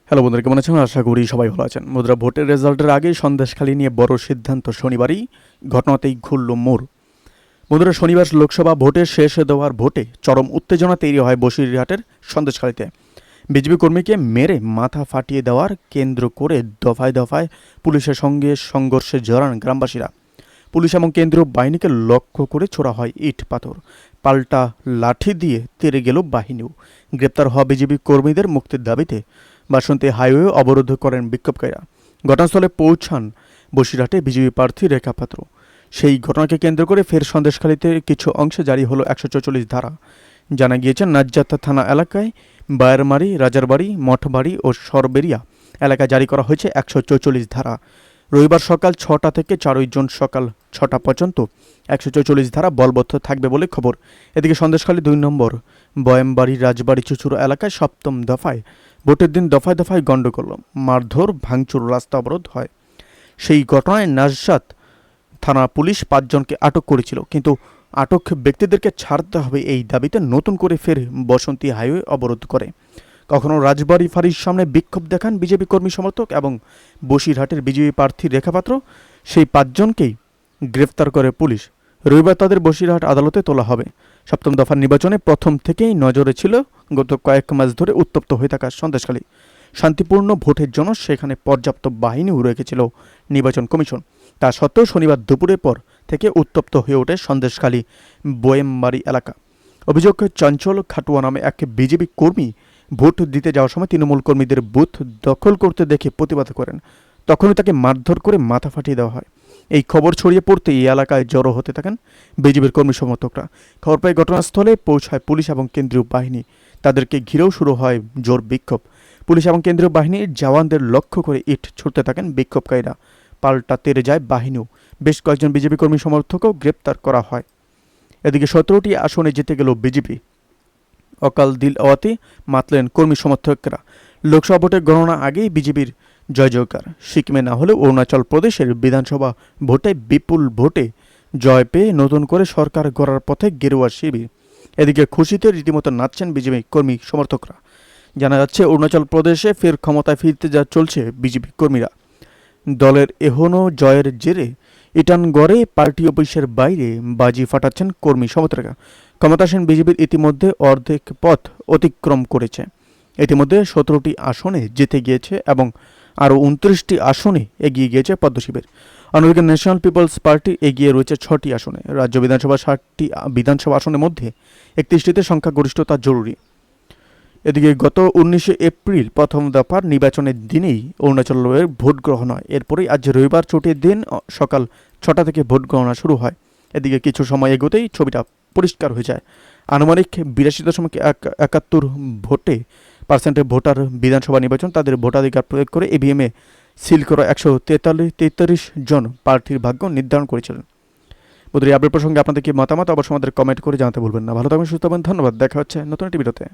Hello বন্ধুরা, কেমন আছেন? আশা করি সবাই ভালো আছেন। বন্ধুরা, ভোটের রেজাল্টের আগে সন্দেশখালী নিয়ে বড় সিদ্ধান্ত শনিবারই, ঘটনাতেই ঘুরল মোড়। বন্ধুরা, শনিবার লোকসভা ভোটের শেষ দেওয়ার ভোটে চরম উত্তেজনা তৈরি হয় বসিরহাটের সন্দেশখালীতে। বিজেপি কর্মীকে মেরে মাথা ফাটিয়ে দেওয়ার কেন্দ্র করে দফায় দফায় পুলিশের সঙ্গে সংঘর্ষে জড়ান গ্রামবাসীরা। পুলিশ এবং কেন্দ্রীয় বাহিনীকে লক্ষ্য করে ছোড়া হয় ইট পাথর, পাল্টা লাঠি দিয়ে তেড়ে গেল বাহিনীও। গ্রেপ্তার হওয়া বিজেপি কর্মীদের মুক্তির দাবিতে বাসন্তী হাইওয়ে অবরোধ করেন বিক্ষোভকারীরা। ঘটনাস্থলে পৌঁছান বসিরহাটে বিজেপি প্রার্থী রেখা পাত্র। সেই ঘটনাকে কেন্দ্র করে ফের সন্দেশখালীতে কিছু অংশে জারি হলো 144 ধারা। জানা গিয়েছে, নাজ্জাত থানা এলাকায় বায়ারমারি, রাজারবাড়ি, মঠবাড়ি ও সরবেরিয়া এলাকায় জারি করা হয়েছে 144 ধারা। রবিবার সকাল 6টা থেকে 4 জুন সকাল 6টা পর্যন্ত 144 ধারা বলবৎ থাকবে বলে খবর। এদিকে সন্দেশখালী 2 নম্বর বয়ামবাড়ি, রাজবাড়ি, চুচুড়ো এলাকায় 7ম দফায় ভোটের দিন দফায় দফায় গণ্ডগোল, মারধর, ভাঙচুর, রাস্তা অবরোধ হয়। সেই ঘটনায় নাজসাত থানা পুলিশ 5 জনকে আটক করেছিল, কিন্তু আটক ব্যক্তিদেরকে ছাড়তে হবে এই দাবিতে নতুন করে ফের বসন্তী হাইওয়ে অবরোধ করে। কখনো রাজবাড়ি ফাঁড়ির সামনে বিক্ষোভ দেখান বিজেপি কর্মী সমর্থক এবং বসিরহাটের বিজেপি প্রার্থী রেখা পাত্র। সেই 5 জনকেই গ্রেফতার করে পুলিশ। রবিবার তাদের বসিরহাট আদালতে তোলা হবে। 7ম দফার নির্বাচনে প্রথম থেকেই নজরে ছিল গত কয়েক মাস ধরে উত্তপ্ত হয়ে থাকা সন্দেশখালী। শান্তিপূর্ণ ভোটের জন্য সেখানে পর্যাপ্ত বাহিনীও রেখেছিল নির্বাচন কমিশন। তা সত্ত্বেও শনিবার দুপুরের পর থেকে উত্তপ্ত হয়ে ওঠে সন্দেশখালী বোয়েমবাড়ি এলাকা। অভিযোগ, চঞ্চল খাটুয়া নামে এক বিজেপি কর্মী ভোট দিতে যাওয়ার সময় তৃণমূল কর্মীদের বুথ দখল করতে দেখে প্রতিবাদ করেন। তখনই তাকে মারধর করে মাথা ফাটিয়ে দেওয়া হয়। এই খবর ছড়িয়ে পড়তে এই এলাকায় জড়ো হতে থাকেন বিজেপির কর্মী সমর্থকরা। খবর পেয়ে ঘটনাস্থলে পৌঁছায় পুলিশ এবং কেন্দ্রীয় বাহিনী। তাদেরকে ঘিরেও শুরু হয় জোর বিক্ষোভ। পুলিশ এবং কেন্দ্রীয় বাহিনীর জওয়ানদের লক্ষ্য করে ইট ছুড়তে থাকেন বিক্ষোভকারীরা। পাল্টা তেড়ে যায় বাহিনীও। বেশ কয়েকজন বিজেপি কর্মী সমর্থকও গ্রেপ্তার করা হয়। এদিকে 17টি আসনে জিতে গেল বিজেপি। অকাল দিল আওয়াতে মাতলেন কর্মী সমর্থকরা। লোকসভা ভোটের গণনা আগেই বিজেপির জয় জয়কার। সিকিমে না হলেও অরুণাচল প্রদেশের বিধানসভা ভোটে বিপুল ভোটে জয় পেয়ে নতুন করে সরকার গড়ার পথে গেরুয়া শিবির। এদিকে খুশিতে রীতিমতো নাচছেন বিজেপি কর্মী সমর্থকরা। জানা যাচ্ছে, অরুণাচল প্রদেশে ফের ক্ষমতায় ফিরতে যা চলছে বিজেপি কর্মীরা। দলের এহনো জয়ের জেরে ইটানগড়ে পার্টি অফিসের বাইরে বাজি ফাটাচ্ছেন কর্মী সমর্থকরা। ক্ষমতাসীন বিজেপির ইতিমধ্যে অর্ধেক পথ অতিক্রম করেছে। ইতিমধ্যে 17টি আসনে জিতে গিয়েছে এবং আরও 29টি আসনে এগিয়ে গিয়েছে পদ্মশিবির। অন্যদিকে ন্যাশনাল পিপলস পার্টি এগিয়ে রয়েছে 6টি আসনে। রাজ্য বিধানসভা 60টি বিধানসভা আসনের মধ্যে 31টিতে সংখ্যাগরিষ্ঠতা জরুরি। এদিকে গত 19 এপ্রিল প্রথম দফার নির্বাচনের দিনেই অরুণাচলের ভোট গ্রহণ হয়। এরপরেই আজ রবিবার ছুটির দিন সকাল 6টা থেকে ভোট গণনা শুরু হয়। এদিকে কিছু সময় এগোতেই ছবিটা পরিষ্কার হয়ে যায়। আনুমানিক 82.71 ভোটে ভোটার বিধানসভা নির্বাচন তাদের ভোটাধিকার প্রয়োগ করে ইভিএমে সিল করা 143 জন প্রার্থীর ভাগ্য নির্ধারণ করেছিলেন। বন্ধুরা, এই আপডেট প্রসঙ্গে আপনাদের কি মতামত অবশ্যই আমাদের কমেন্ট করে জানাতে ভুলবেন না। ভালো থাকবেন, সুস্থ থাকবেন। ধন্যবাদ। দেখা হচ্ছে নতুন একটি ভিডিওতে।